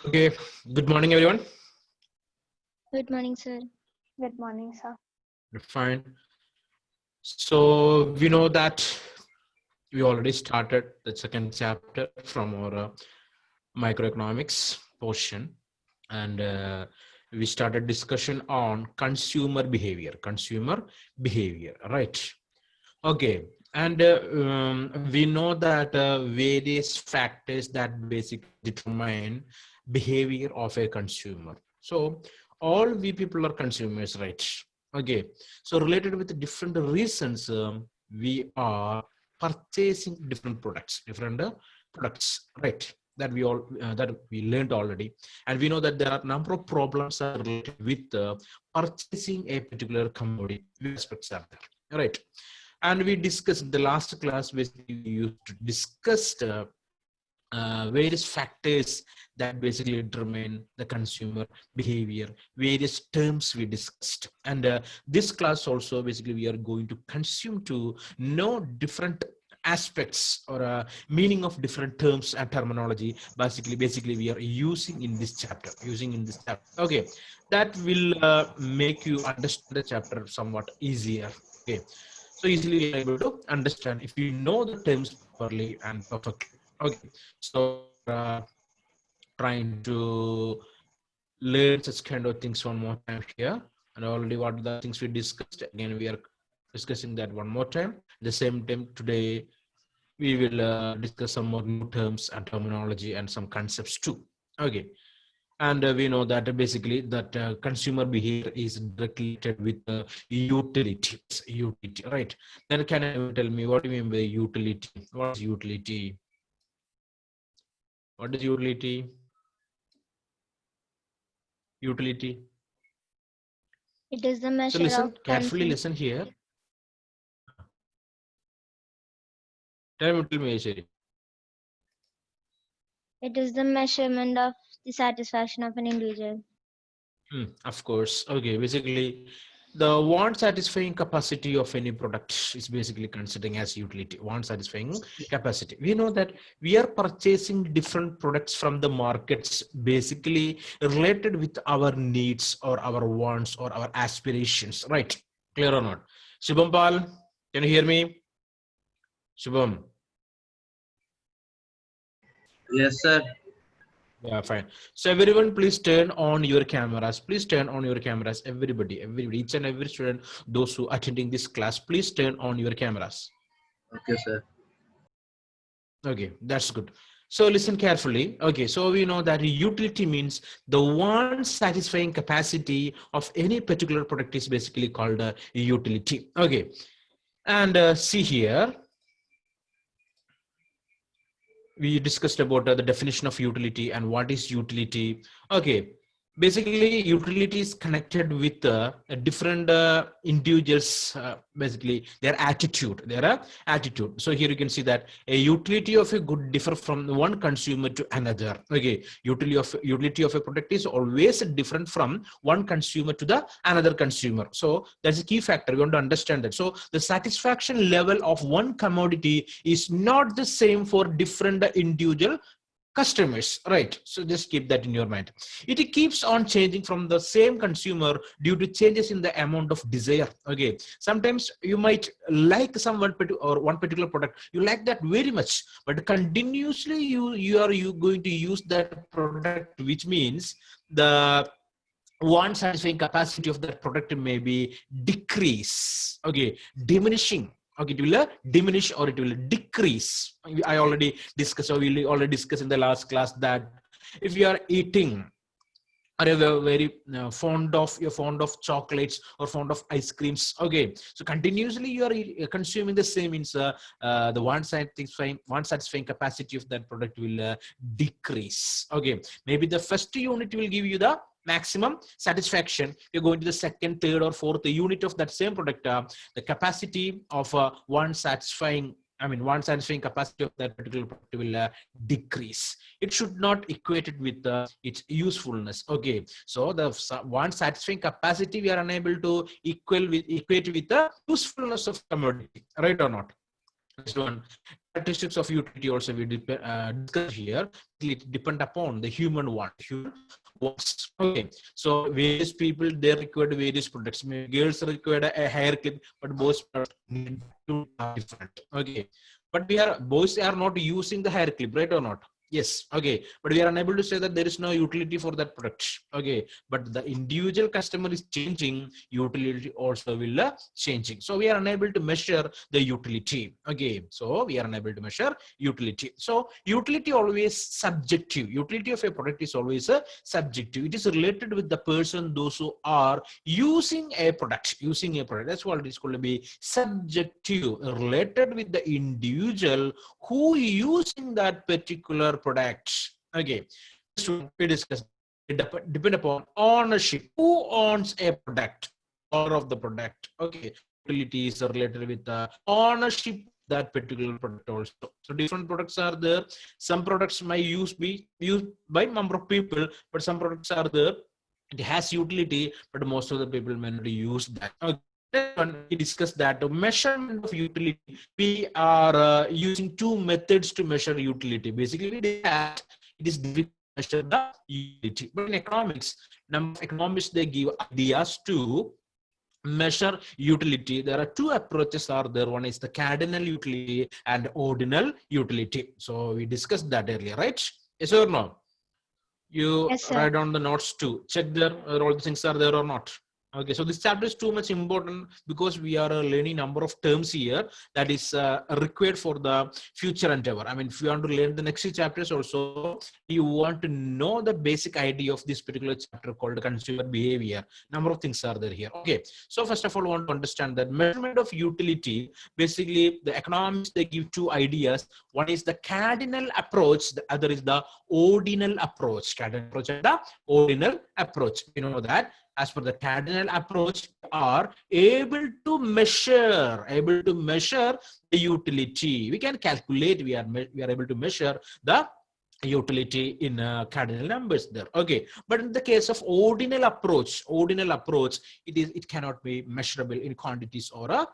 Okay, good morning, everyone. Good morning, sir. Good morning, sir. Fine. So we know that we already started the second chapter from our microeconomics portion, and we started discussion on consumer behavior. Right? Okay, and we know that various factors that basically determine behavior of a consumer. So all we people are consumers, right? Okay, so related with the different reasons, we are purchasing different products, right? That we all that we learned already, and we know that there are a number of problems are related with purchasing a particular commodity. Aspects are there, right? And we discussed the last class. Basically, we used to discuss various factors that basically determine the consumer behavior, various terms we discussed. And this class also, basically, we are going to consume to know different aspects or meaning of different terms and terminology. Basically, we are using in this chapter. Okay, that will make you understand the chapter somewhat easier. Okay, so easily we are able to understand if you know the terms properly and perfectly. Okay, so trying to learn such kind of things one more time here, and already what the things we discussed, again we are discussing that one more time. At the same time, today we will discuss some more new terms and terminology and some concepts too. Okay, and we know that basically that consumer behavior is directly related with utility, right? Then can you tell me what do you mean by utility? What is utility? What is utility? Utility. It is the So measure listen of carefully. Listen here. Tell me, Asheri. It is the measurement of the satisfaction of an individual. Of course. Okay. Basically, the want satisfying capacity of any product is basically considering as utility. Want satisfying capacity. We know that we are purchasing different products from the markets, basically related with our needs or our wants or our aspirations. Right? Clear or not? Shubham Pal, can you hear me? Shubham. Yes, sir. Yeah, fine. So everyone, please turn on your cameras. Please turn on your cameras. Everybody, each and every student, those who are attending this class, please turn on your cameras. Okay, sir. Okay, that's good. So listen carefully. Okay, so we know that utility means the one satisfying capacity of any particular product is basically called a utility. Okay, and see here. We discussed about the definition of utility and what is utility. Okay, basically utility is connected with different individuals, basically their attitude. So here you can see that a utility of a good differ from one consumer to another. Okay, utility of a product is always different from one consumer to the another consumer. So that's a key factor. We want to understand that. So the satisfaction level of one commodity is not the same for different individual customers, right? So just keep that in your mind. It keeps on changing from the same consumer due to changes in the amount of desire. Okay, sometimes you might like one particular product, you like that very much, but continuously you are going to use that product, which means the one satisfying capacity of that product may be decrease. Okay, diminishing. Okay, it will diminish or it will decrease. I already discussed, or we already discussed in the last class, that if you are eating, or you're very fond of chocolates or fond of ice creams, okay, so continuously you are consuming the same, means the one satisfying capacity of that product will decrease. Okay, maybe the first unit will give you the maximum satisfaction. You're going to the second, third, or fourth unit of that same product, the capacity of one satisfying capacity of that particular product will decrease. It should not equate it with its usefulness. Okay, so the one satisfying capacity we are unable to equate with the usefulness of commodity, right or not? Next one, characteristics of utility also we discuss here. It depend upon the human want. Human wants. Okay, so various people they require various products. Maybe girls require a hair clip, but both need to are different. Okay, but boys are not using the hair clip, right or not? Yes. Okay, but we are unable to say that there is no utility for that product. Okay, but the individual customer is changing, utility also will changing. So we are unable to measure the utility. Okay, so we are unable to measure utility. So utility always subjective. Utility of a product is always a subjective. It is related with the person, those who are using a product. That's what it is called to be subjective, related with the individual who using that particular product. Okay, so we discuss depend upon ownership. Who owns a product or of the product? Okay, utility is related with the ownership of that particular product also. So different products are there. Some products may be used by number of people, but some products are there. It has utility, but most of the people may not use that. Okay. We discussed that the measurement of utility. We are using two methods to measure utility. Basically, we discussed it is difficult to measure the utility. But in economics, number of economists they give ideas to measure utility. There are two approaches are there. One is the cardinal utility and ordinal utility. So we discussed that earlier, right? Yes or no? You Yes, sir. write down the notes too. Check there whether all the things are there or not. Okay, so this chapter is too much important because we are learning number of terms here that is required for the future endeavor. I mean, if you want to learn the next chapters also, you want to know the basic idea of this particular chapter called consumer behavior. Number of things are there here. Okay, so first of all, I want to understand that measurement of utility. Basically, the economists they give two ideas. One is the cardinal approach. The other is the ordinal approach. Cardinal approach and the ordinal approach. You know that. As per the cardinal approach, we are able to measure the utility. We can calculate. We are able to measure the utility in cardinal numbers there. Okay, but in the case of ordinal approach, it cannot be measurable in quantities or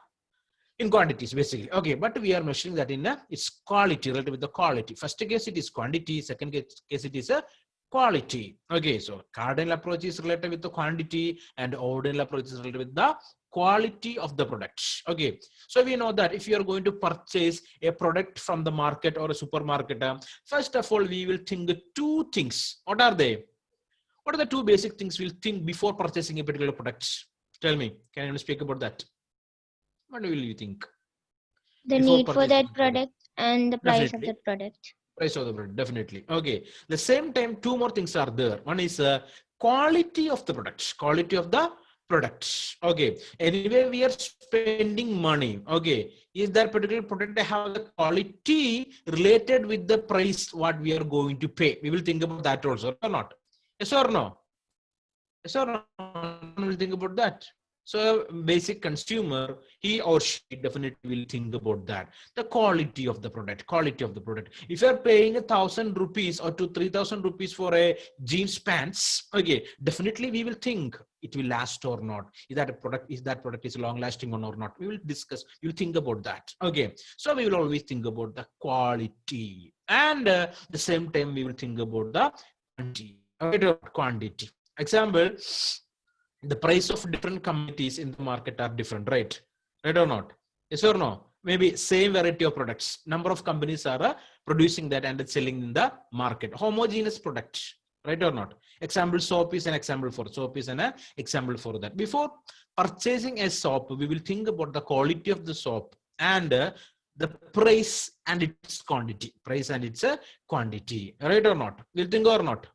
in quantities basically. Okay, but we are measuring that in its quality, related with the quality. First case it is quantity, second case it is a quality. Okay, so cardinal approach is related with the quantity and ordinal approach is related with the quality of the product. Okay, so we know that if you are going to purchase a product from the market or a supermarket, first of all we will think two things. What are they? What are the two basic things we'll think before purchasing a particular product? Tell me, can you speak about that? What will you think? The Before need for purchasing that the product? product and the price of Definitely. that product. Price of the product, definitely. Okay. The same time, two more things are there. One is quality of the product. Quality of the product. Okay. Anyway, we are spending money. Okay. Is that particular product have the quality related with the price what we are going to pay? We will think about that also or not? Yes or no? Yes or no? We will think about that. So basic consumer, he or she definitely will think about that. The quality of the product, If you're paying 1,000 rupees or 3,000 rupees for a jeans pants, okay, definitely we will think it will last or not. Is that product is long lasting or not? We will discuss, we'll think about that. Okay. So we will always think about the quality and the same time we will think about the quantity. Example, the price of different commodities in the market are different, right? Right or not? Yes or no? Maybe same variety of products. Number of companies are producing that and selling in the market. Homogeneous product, right or not? Example, soap is an example for that. Before purchasing a soap, we will think about the quality of the soap and the price and its quantity. Right or not? We'll think or not?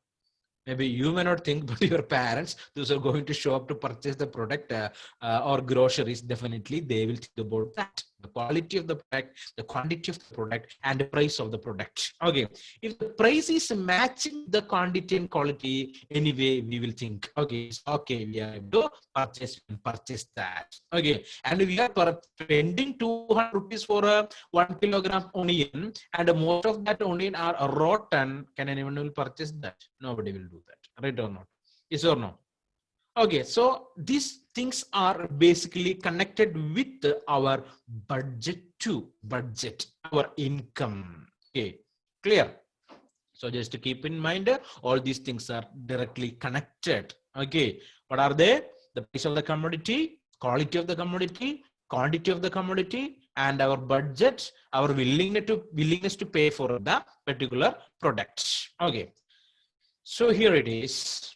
Maybe you may not think, but your parents, those are going to show up to purchase the product or groceries, definitely they will think about that. The quality of the product, the quantity of the product, and the price of the product. Okay. If the price is matching the quantity and quality, anyway, we will think, okay, we are able to purchase that. Okay. And we are spending 200 rupees for a 1 kilogram onion, and most of that onion are rotten. Can anyone will purchase that? Nobody will do that. Right or not? Yes or no? Okay, so these things are basically connected with our budget too. Budget, our income. Okay, clear? So just to keep in mind, all these things are directly connected. Okay, what are they? The price of the commodity, quality of the commodity, quantity of the commodity, and our budget, our willingness to pay for the particular product. Okay, so here it is.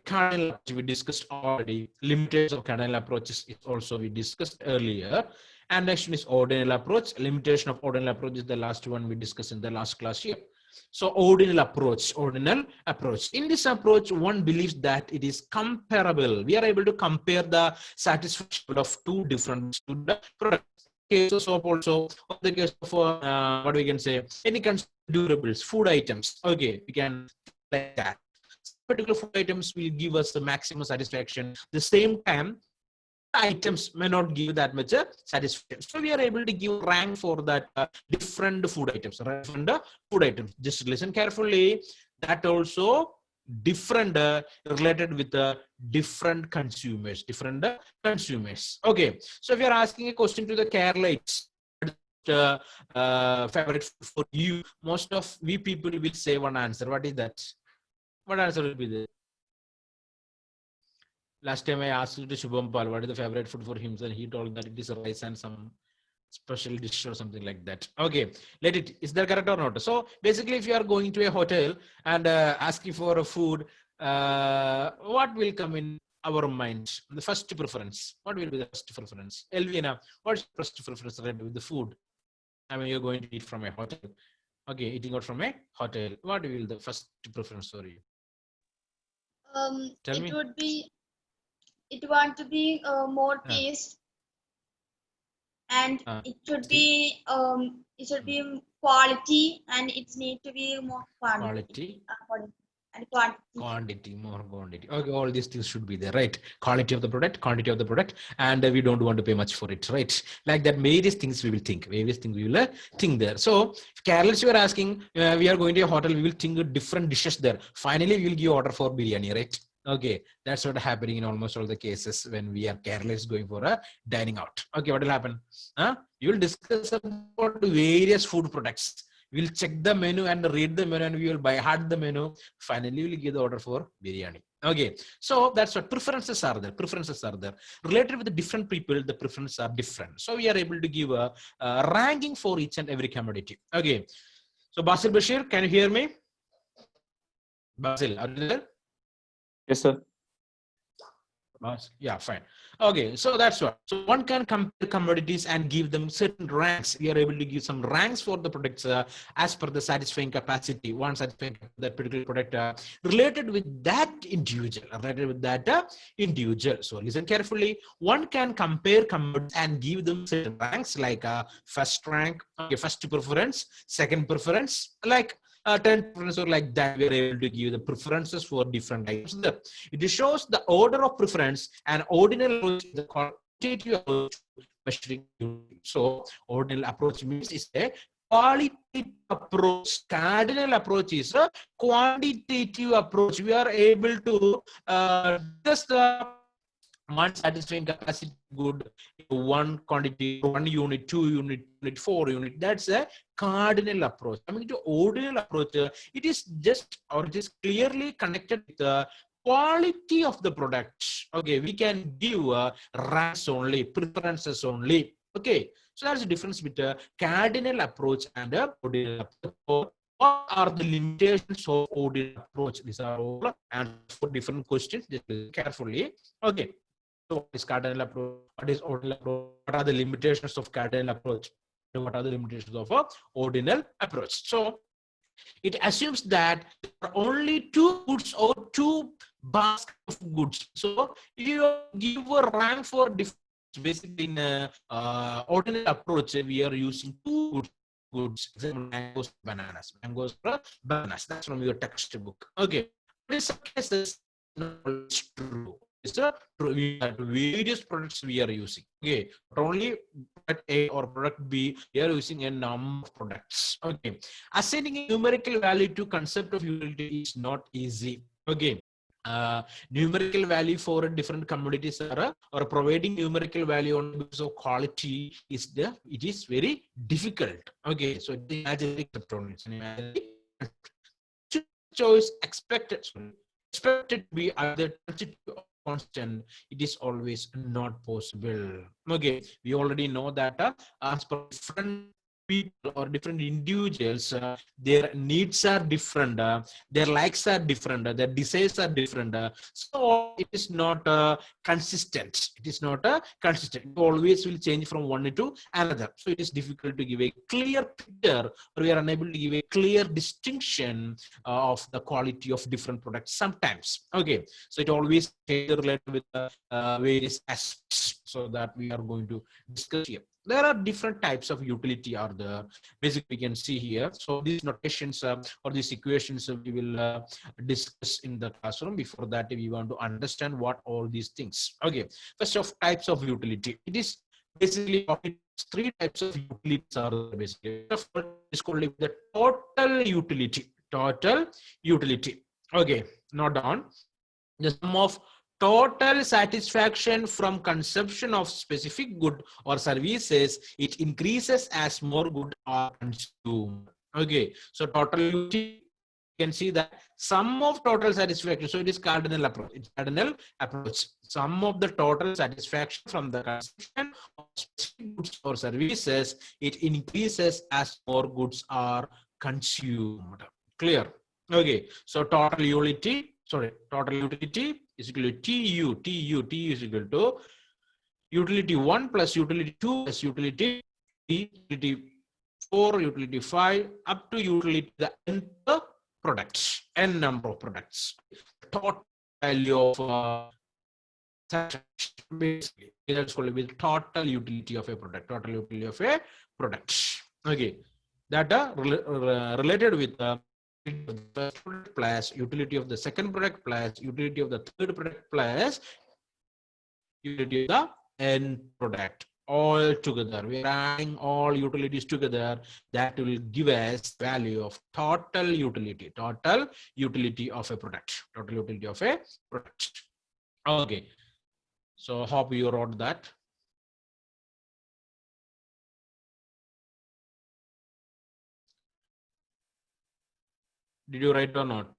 Cardinal approach we discussed already. Limitations of cardinal approaches is also we discussed earlier. And next one is ordinal approach. Limitation of ordinal approach is the last one we discussed in the last class here. So ordinal approach. In this approach, one believes that it is comparable. We are able to compare the satisfaction of two different products. Cases of also the case of what we can say, any kind of durables, food items. Okay, we can like that. Particular food items will give us the maximum satisfaction. The same time, items may not give that much satisfaction. So we are able to give rank for that different food items. Just listen carefully. That also different related with different consumers. Okay. So if you are asking a question to the Keralites, favorite food for you, most of we people will say one answer. What is that? What answer will be there? Last time I asked to Shubham Pal what is the favorite food for him, and he told that it is rice and some special dish or something like that. Okay, is that correct or not? So basically, if you are going to a hotel and asking for a food, what will come in our mind? The first preference. What will be the first preference? Elvina, what's the first preference related with the food? I mean, you're going to eat from a hotel. Okay, eating out from a hotel. What will the first preference for you? Tell me. It want to be more taste, and it should be quality, and it need to be more quantity. And quantity. More quantity. Okay, all these things should be there, right? Quality of the product, quantity of the product, and we don't want to pay much for it, right? Like that, various things we will think. Think there. So, Carol's, you are asking, we are going to a hotel, we will think of different dishes there. Finally, we will give order for biryani, right? Okay, that's what happening in almost all the cases when we are careless going for a dining out. Okay, what will happen? You will discuss about various food products. We'll check the menu and read the menu, and we will buy hard the menu. Finally, we'll give the order for biryani. Okay, so that's what preferences are there. Related with the different people, the preferences are different. So we are able to give a ranking for each and every commodity. Okay, so Basil Bashir, can you hear me? Basil, are you there? Yes, sir. Yeah, fine. Okay, so that's what. So one can compare commodities and give them certain ranks. We are able to give some ranks for the products as per the satisfying capacity. One satisfying that particular product related with that individual. So listen carefully. One can compare commodities and give them certain ranks like first rank, okay, first preference, second preference, like 10 preference or like that. We are able to give the preferences for different items. It shows the order of preference and ordinal approach, the quantitative approach measuring. So ordinal approach means is a qualitative approach. Cardinal approach is a quantitative approach. We are able to just one satisfying capacity good, one quantity, 1 unit, 2 unit, 4 unit. That's a cardinal approach. Coming to ordinal approach, it is just or it is clearly connected with the quality of the product. Okay, we can give ranks only, preferences only. Okay, so that's the difference between cardinal approach and ordinal approach. What are the limitations of ordinal approach? These are all answers for different questions. Just listen carefully. Okay. So what is cardinal approach? What is ordinal approach? What are the limitations of cardinal approach? What are the limitations of ordinal approach? So it assumes that there are only two goods or two baskets of goods. So if you give a rank for different, basically in ordinal approach, we are using two goods. Mangoes, bananas. That's from your textbook. Okay. In some cases, it's true. We have various products we are using. Okay, not only product A or product B, we are using a number of products. Okay. Assigning a numerical value to concept of utility is not easy. Okay. Numerical value for different commodities or providing numerical value on the basis of quality it is very difficult. Okay, so it's imaginary choice expected to be either transitive or constant. It is always not possible. Okay, we already know that as per different people or different individuals, their needs are different, their likes are different, their desires are different, so it is not consistent. It is not consistent. It always will change from one to another, so it is difficult to give a clear picture, or we are unable to give a clear distinction of the quality of different products sometimes. Okay, so it always related with various aspects, so that we are going to discuss here. There are different types of utility are there. Basically, we can see here. So these notations or these equations we will discuss in the classroom. Before that, we want to understand what all these things. Okay, first of types of utility. It is basically three types of utilities are there basically. It's called the total utility. Total utility. Okay, note down the sum of total satisfaction from consumption of specific good or services. It increases as more good are consumed. Okay, so total utility, you can see that sum of total satisfaction. So it is cardinal approach. It's cardinal approach. Sum of the total satisfaction from the consumption of specific goods or services. It increases as more goods are consumed. Clear? Okay, so total utility. Total utility is equal to TU. TU is equal to utility 1 plus utility 2 plus utility 3, utility 4, utility 5, up to utility the nth products, n number of products. Total value of basically that's called with total utility of a product. Total utility of a product. Okay, that related with the first product plus utility of the second product plus utility of the third product plus utility of the end product. All together, we are adding all utilities together. That will give us value of total utility. Total utility of a product. Total utility of a product. Okay, so hope you wrote that. Did you write or not?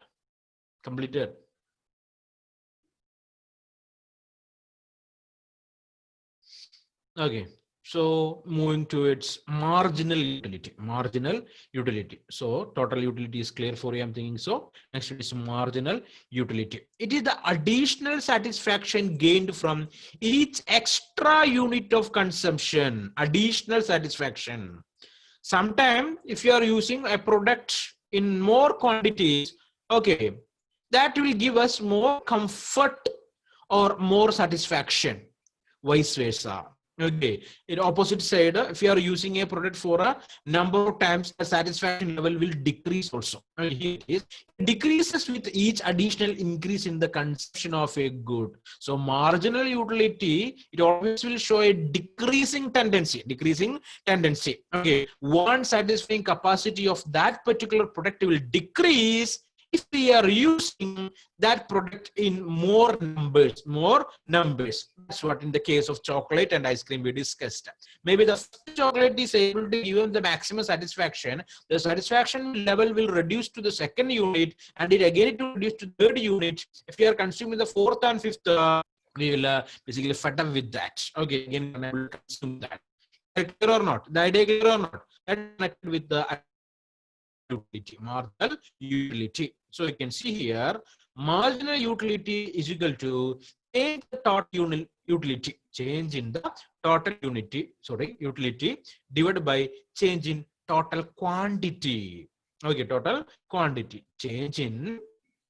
Completed? Okay, so moving to its marginal utility. Marginal utility. So total utility is clear for you, I'm thinking so. Next it is marginal utility. It is the additional satisfaction gained from each extra unit of consumption. Additional satisfaction. Sometimes if you are using a product in more quantities, okay, that will give us more comfort or more satisfaction, vice versa. Okay, in opposite side, if you are using a product for a number of times, the satisfaction level will decrease also. Here it is, it decreases with each additional increase in the consumption of a good. So marginal utility, it always will show a decreasing tendency. Okay, one satisfying capacity of that particular product will decrease if we are using that product in more numbers. That's what in the case of chocolate and ice cream we discussed. Maybe the first chocolate is able to give them the maximum satisfaction. The satisfaction level will reduce to the second unit, and it again to reduce to third unit. If you are consuming the fourth and fifth, we will basically fed up with that. Okay, again, unable to consume that. Clear or not? The idea clear or not? That connected with the utility, marginal utility. So you can see here, marginal utility is equal to change the total utility, change in the total utility divided by change in total quantity. Okay, total quantity, change in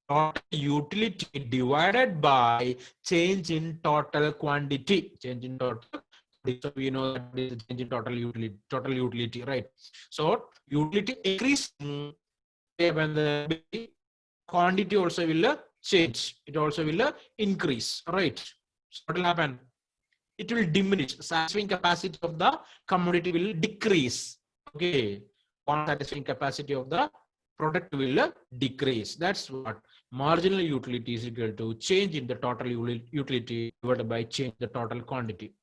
total utility divided by change in total quantity, change in total. So we know that is change in total utility, right? So utility increasing when the quantity also will change. It also will increase, right? So what will happen? it will diminish. Satisfying capacity of the commodity will decrease. Okay, non-satisfying capacity of the product will decrease. That's what marginal utility is equal to change in the total utility divided by change the total quantity.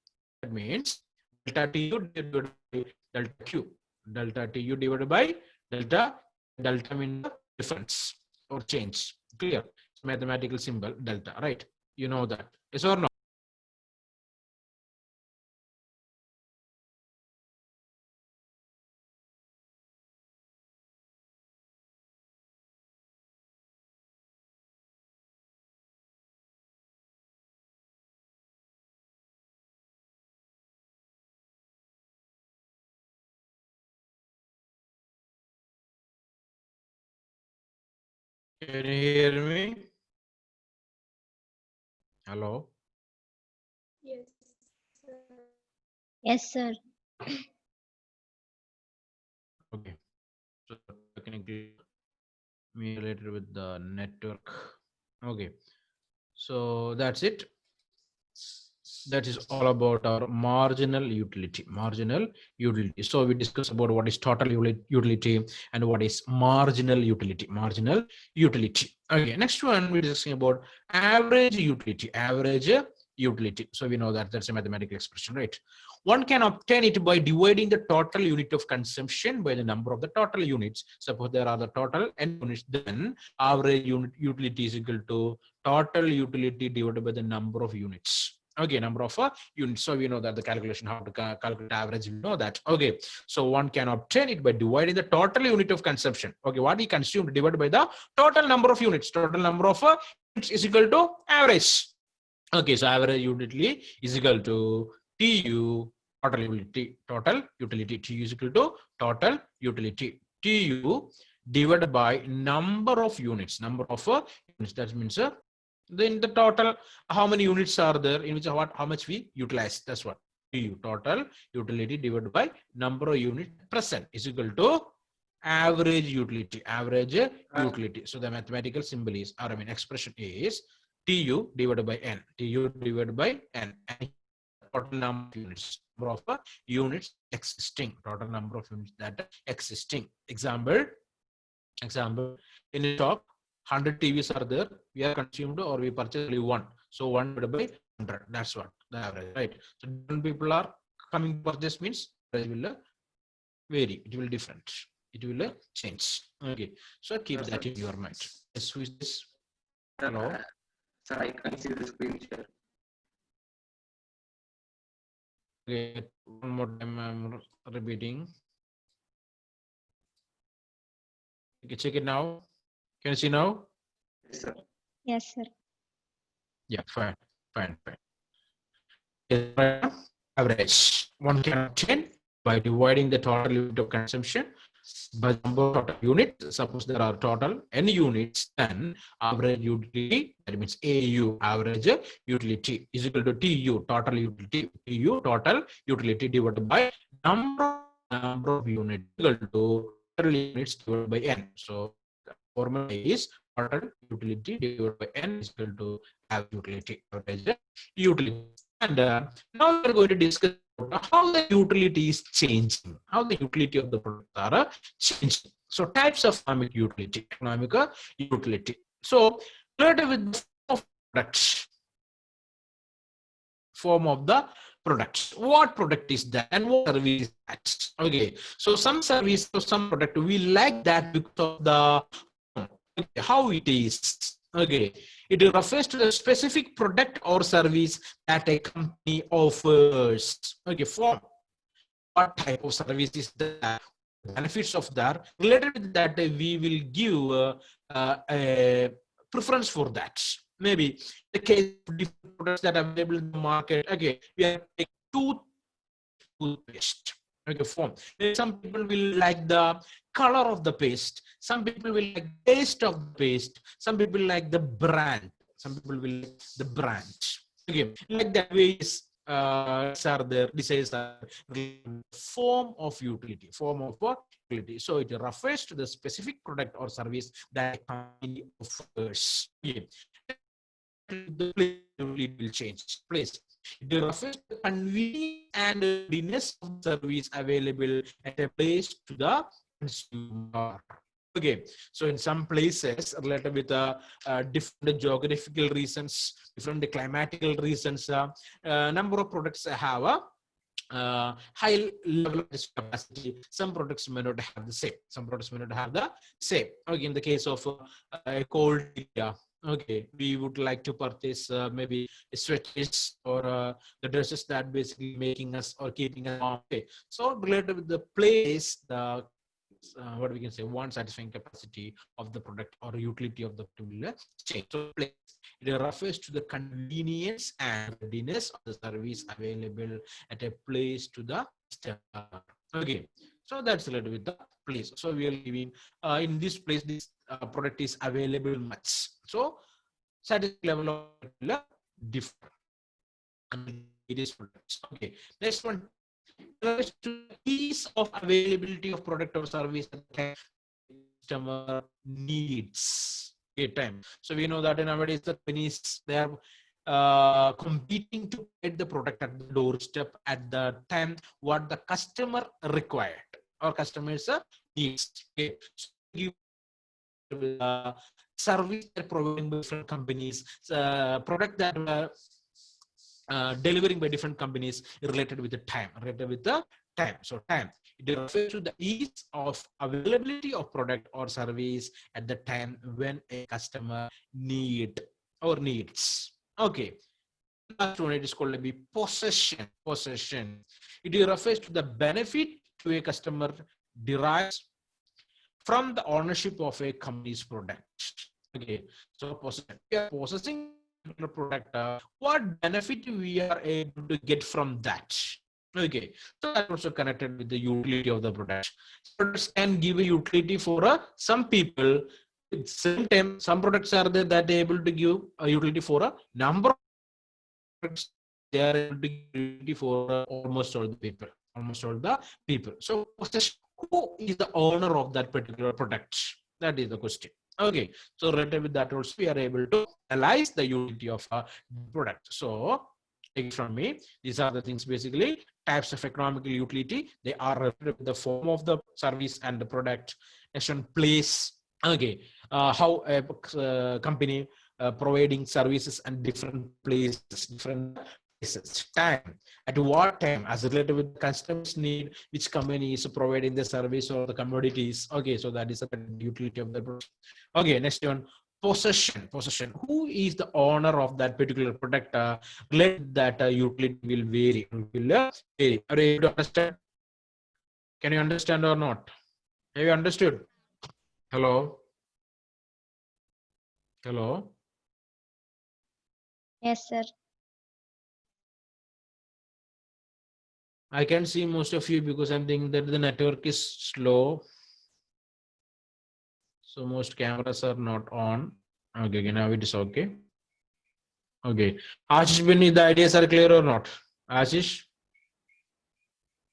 That means delta TU divided by delta Q. Delta TU divided by delta. Delta means the difference or change. Clear? It's mathematical symbol delta, right? You know that. Yes or no? Can you hear me? Hello? Yes. Yes, sir. Okay. So technically me related with the network. Okay. So that's it. That is all about our marginal utility. Marginal utility. So we discussed about what is total utility and what is marginal utility. Marginal utility. Okay. Next one we're discussing about average utility. Average utility. So we know that that's a mathematical expression, right? One can obtain it by dividing the total unit of consumption by the number of the total units. Suppose there are the total n units, then average utility is equal to total utility divided by the number of units. Okay, number of units. So we know that the calculation, how to calculate average, we know that. Okay, so one can obtain it by dividing the total unit of consumption. Okay, what he consumed divided by the total number of units. Total number of units is equal to average. Okay, so average utility is equal to TU total utility. Total utility TU is equal to total utility. TU divided by number of units. Number of units. That means then the total, how many units are there in which how much we utilize. That's what TU total utility divided by number of units present is equal to average utility. Average utility. So the mathematical symbol is, or I mean expression is TU divided by N. TU divided by N. And total number of units. Number of units existing. Total number of units that existing. Example, in a shop, 100 TVs are there. We are consumed or we purchase only one. So 1 divided by 100. That's what the average, right? So different people are coming to purchase means average will vary. It will different. It will change. Okay. So keep that in your mind. Yes, who is this? Hello. Sir, I can see the screen share. Okay, one more time I'm repeating. Okay, check it now. Can you see now? Yes, sir. Yes, sir. Yeah, fine. Average. One can obtain by dividing the total unit of consumption by number of total units. Suppose there are total n units, then average utility, that means AU, average utility, is equal to TU, total utility, TU, total utility divided by number of units, equal to total units divided by n. So the formula is total utility divided by n is equal to average utility. And now we're going to discuss how the utility is changing, how the utility of the product are changing. So types of economic utility, So related with the form of products, form of the products. What product is that and what service is that? Okay, so some service or some product we like that because of the how it is. Okay, it refers to the specific product or service that a company offers. Okay, form. What type of service is that? Benefits of that. Related with that, we will give a preference for that. Maybe the case of different products that are available in the market. Okay, we have a toothpaste. Okay, form. Some people will like the color of the paste. Some people will like taste of the paste. Some people like the brand. Some people will like the brand. Okay, like that way is are there. Designs are form of utility. Form of what? Utility. So it refers to the specific product or service that a company offers. Okay. The place will change. Place. It refers to the convenience and readiness of the service available at a place to the consumer. Okay, so in some places related with different geographical reasons, different climatical reasons, number of products have a high level of capacity. Some products may not have the same. Some products may not have the same. Okay, in the case of a cold area, okay, we would like to purchase maybe sweaters or the dresses that basically making us or keeping us warm. Okay, so related with the place, the what we can say, one satisfying capacity of the product or utility of the particular chain. So place, it refers to the convenience and readiness of the service available at a place to the customer. Okay, so that's related with the place. So we are living in this place, this product is available much. So satisfaction level of different. It is products. Okay, next one, to ease of availability of product or service at the customer needs. Okay, time. So we know that nowadays the companies, they are competing to get the product at the doorstep at the time what the customer required or customers needs. Okay, so you service that providing by different companies, product that delivering by different companies related with the time, So time, it refers to the ease of availability of product or service at the time when a customer need or needs. Okay. Last one, it is called to be possession. Possession. It refers to the benefit to a customer derives from the ownership of a company's product. Okay. So possession. We are possessing the product. What benefit we are able to get from that? Okay. So that's also connected with the utility of the product. Products can give a utility for some people. At the same time, some products are there that are able to give a utility for a number of products. They are able to give utility for almost all the people. Almost all the people. So who is the owner of that particular product? That is the question. Okay. So related with that also, we are able to analyze the utility of a product. So take it from me, these are the things basically, types of economical utility. They are related with the form of the service and the product. Next one, place. Okay, how a company providing services and different places, time, at what time, as related with customers need, which company is providing the service or the commodities. Okay, so that is the utility of the product. Okay, next one, possession. Who is the owner of that particular product? Let that utility will vary. Are you able to understand? Can you understand or not? Have you understood? Hello. Yes, sir. I can see most of you because I'm thinking that the network is slow. So most cameras are not on. Okay, now it is okay. Okay. Ashish, Benny, the ideas are clear or not? Ashish,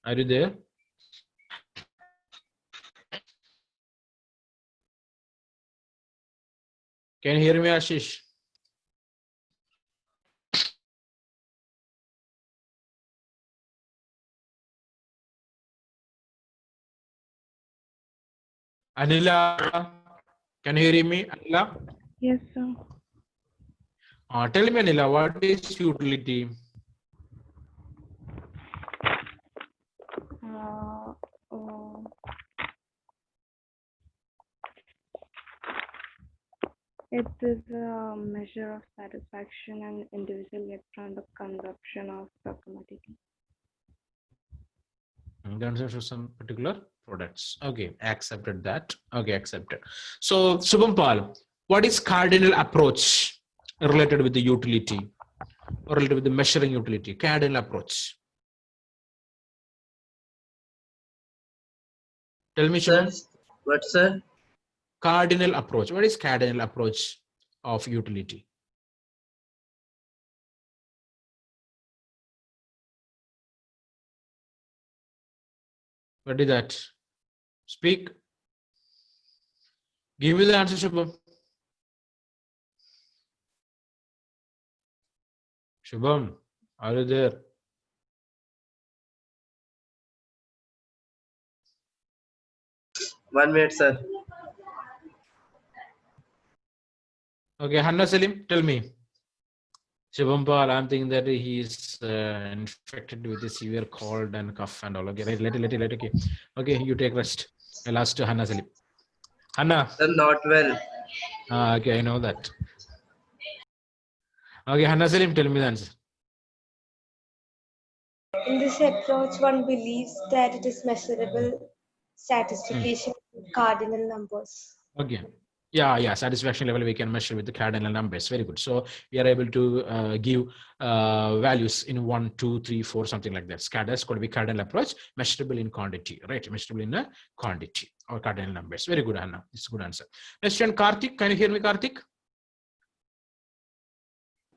are you there? Can you hear me, Ashish? Anila, can you hear me? Anila? Yes, sir. Tell me, Anila, what is utility? Uh, it is a measure of satisfaction and individual get from the consumption of the commodity. Consumption of some particular products. Okay, accepted that. Okay, accepted. So, Subhampal, what is cardinal approach related with the utility or related with the measuring utility? Cardinal approach. Tell me, Sir, Shubham. what, sir? Cardinal approach. What is cardinal approach of utility? What is that? Speak. Give me the answer, Shubham. Shubham. Are you there? One minute, sir. Okay, Hanna Salim, tell me. Shubham Pal, I'm thinking that he is infected with a severe cold and cough and all. Okay, right, let it. Okay, okay, you take rest. I'll ask to Hanna Salim. Hanna. Sir, not well. Okay, I know that. Okay, Hanna Salim, tell me the answer. In this approach, one believes that it is measurable satisfaction with cardinal numbers. Okay. Yeah. Satisfaction level we can measure with the cardinal numbers. Very good. So we are able to give values in 1, 2, 3, 4, something like that. That's called be cardinal approach, measurable in quantity, right? Measurable in a quantity or cardinal numbers. Very good, Anna. It's a good answer. Next one, Karthik. Can you hear me, Karthik?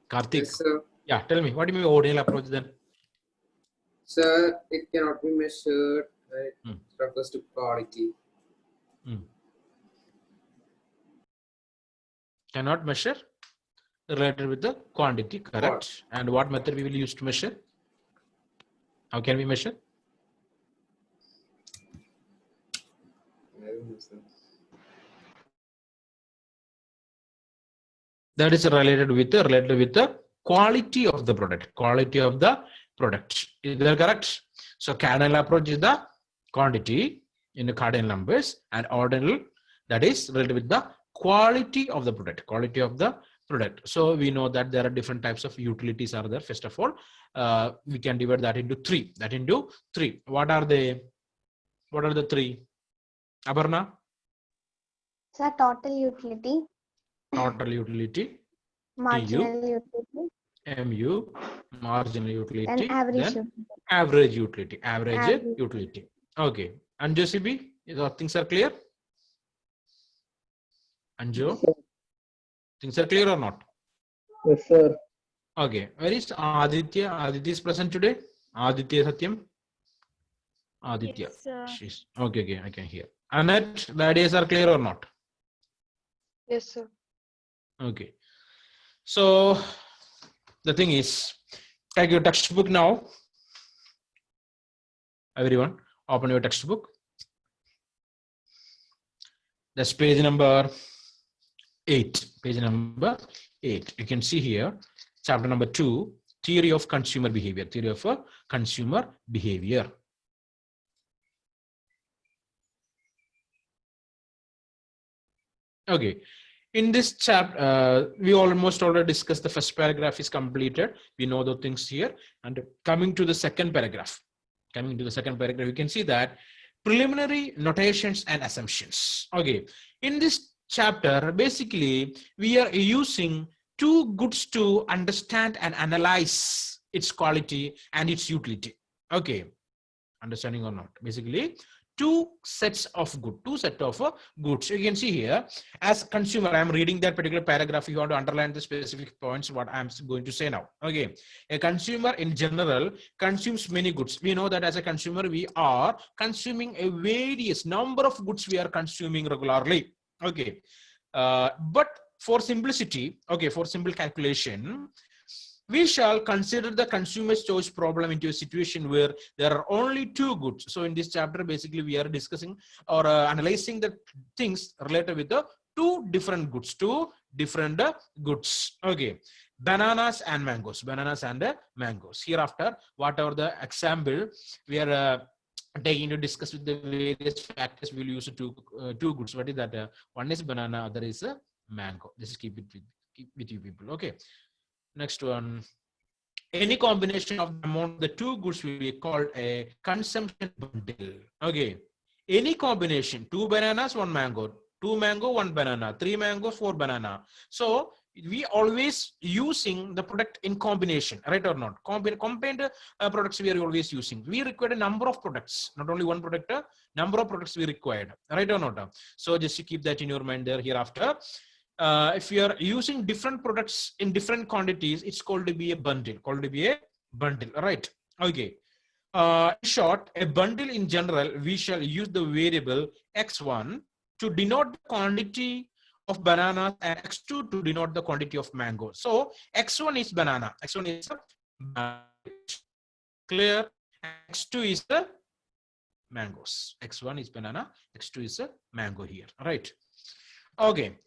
Karthik. Yes, sir. Yeah, tell me, what do you mean by ordinal approach then? Sir, it cannot be measured. It refers to quality. Cannot measure related with the quantity, correct? And what method we will use to measure? How can we measure? That is related with the quality of the product. Quality of the product. Is that correct? So cardinal approach is the quantity in the cardinal numbers, and ordinal, that is related with the quality of the product. Quality of the product. So we know that there are different types of utilities are there. First of all, we can divide that into three. What are they? What are the three? Aparna? So total utility, Total utility, marginal utility, MU, marginal utility, and average then utility. average utility. Average. Utility. Okay. Anju CB, things are clear? Anju, things are clear or not? Yes, sir. Okay. Where is Aditya? Aditya is present today. Aditya Satyam. Aditya. Yes, Okay. I can hear. Annette, the ideas are clear or not? yes, sir. Okay. So the thing is, take your textbook now. Everyone, open your textbook. That's page number 8. Page number 8. You can see here, chapter number 2, theory of consumer behavior. Theory of consumer behavior. Okay. In this chapter, we almost already discussed the first paragraph is completed. We know the things here. And coming to the second paragraph. You can see that preliminary notations and assumptions. Okay. In this chapter, basically, we are using two goods to understand and analyze its quality and its utility. Okay. Understanding or not? Basically, two sets of goods. You can see here, as consumer, I'm reading that particular paragraph. You want to underline the specific points, what I'm going to say now. Okay. A consumer in general consumes many goods. We know that as a consumer, we are consuming a various number of goods we are consuming regularly. Okay. But for simplicity, okay, for simple calculation, we shall consider the consumer's choice problem into a situation where there are only two goods. So in this chapter, basically, we are discussing or analyzing the things related with the two different goods. Okay. Bananas and mangoes. Hereafter, whatever the example we are taking to discuss with the various factors, we'll use two goods. What is that? One is banana, other is a mango. This is keep with you people. Okay. Next one. Any combination of the amount of the two goods will be called a consumption bundle. Okay. Any combination, 2 bananas, 1 mango, 2 mango, 1 banana, 3 mangoes, 4 banana. So we always using the product in combination, right or not? Combined products we are always using. We require a number of products, not only one product, number of products we required, right or not? So just to keep that in your mind there hereafter. If you are using different products in different quantities, it's called to be a bundle. Right? Okay. In short, a bundle in general, we shall use the variable x1 to denote the quantity of bananas and x2 to denote the quantity of mango. So x1 is banana. X1 is a banana. Clear? X2 is the mangoes. X1 is banana, X2 is a mango here, right? Okay,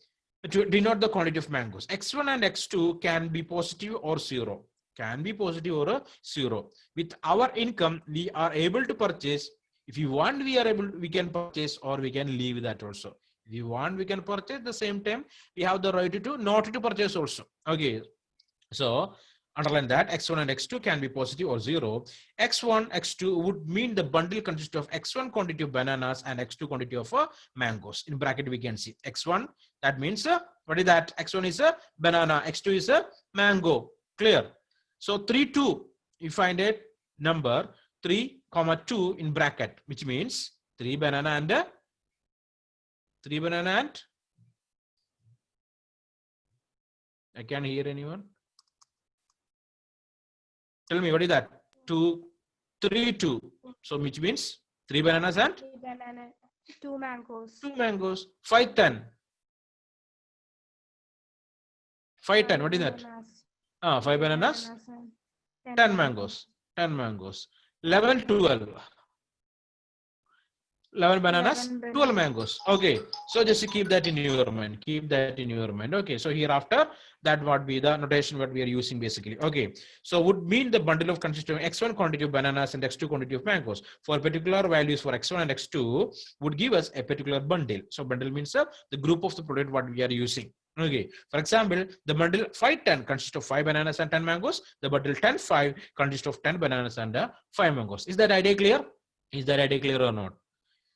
to denote the quantity of mangoes, X1 and X2 can be positive or zero. Can be positive or zero. With our income, we are able to purchase. If you want, we can purchase, or we can leave that also. If you want, we can purchase. At the same time, we have the right to not to purchase also. Okay, so underline that X1 and X2 can be positive or zero. X1, X2 would mean the bundle consists of X1 quantity of bananas and X2 quantity of mangoes. In bracket, we can see X1. That means what is that? X1 is a banana, X2 is a mango. Clear? So 3, 2, you find it number 3, 2 in bracket, which means 3 banana and 3 banana and I can't hear anyone. Tell me, what is that? 2, 3, 2. So which means 3 bananas and 2 mangoes. 2 mangoes. 5, 10. 5, 10. What is that? 5 bananas, 10 mangoes. 10 mangoes. 11, 12. 11 bananas, 12 mangoes. Okay, so just keep that in your mind. Keep that in your mind. Okay, so hereafter that would be the notation what we are using basically. Okay, so would mean the bundle of consisting of X1 quantity of bananas and X2 quantity of mangoes. For particular values for X1 and X2 would give us a particular bundle. So bundle means the group of the product what we are using. Okay, for example, the bundle 510 consists of 5 bananas and 10 mangoes. The bundle 10-5 consists of 10 bananas and 5 mangoes. Is that idea clear? Is that idea clear or not?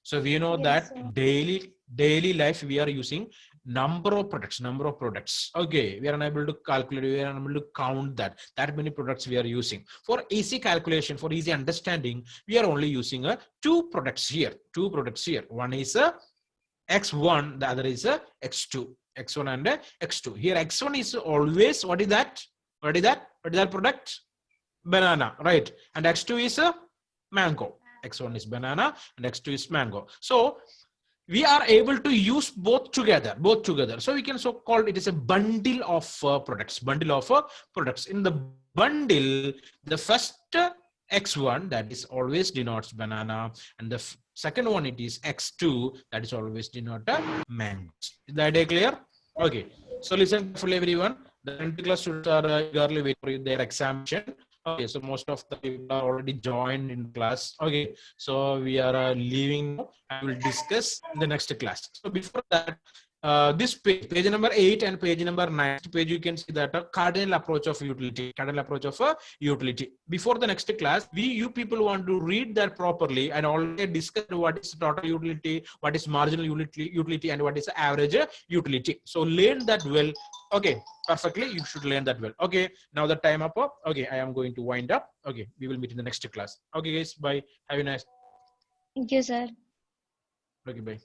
So we know that daily life we are using number of products. Okay, we are unable to calculate, we are unable to count that many products we are using. For easy calculation, for easy understanding, we are only using 2 products here. One is X1, the other is X2. X1 and X2. Here X1 is always, what is that product? Banana, right? And X2 is mango. X1 is banana and X2 is mango. So we are able to use both together. So we can so call it is a bundle of products. In the bundle, the first X1 that is always denotes banana, and the second one it is X2 that is always denote mango. Is the idea clear? Okay. So listen carefully, everyone. The 10th class students are eagerly waiting for their examination. Okay, so most of the people are already joined in class. Okay, so we are leaving now. I will discuss in the next class. So before that, this page number 8 and page number 9 page, you can see that a cardinal approach of utility. Before the next class, you people want to read that properly and already discuss what is total utility, what is marginal utility, and what is average utility. So learn that well. Okay, perfectly. You should learn that well. Okay, now the time up. Okay, I am going to wind up. Okay, we will meet in the next class. Okay, guys, bye. Have a nice. Thank you, sir. Okay, bye.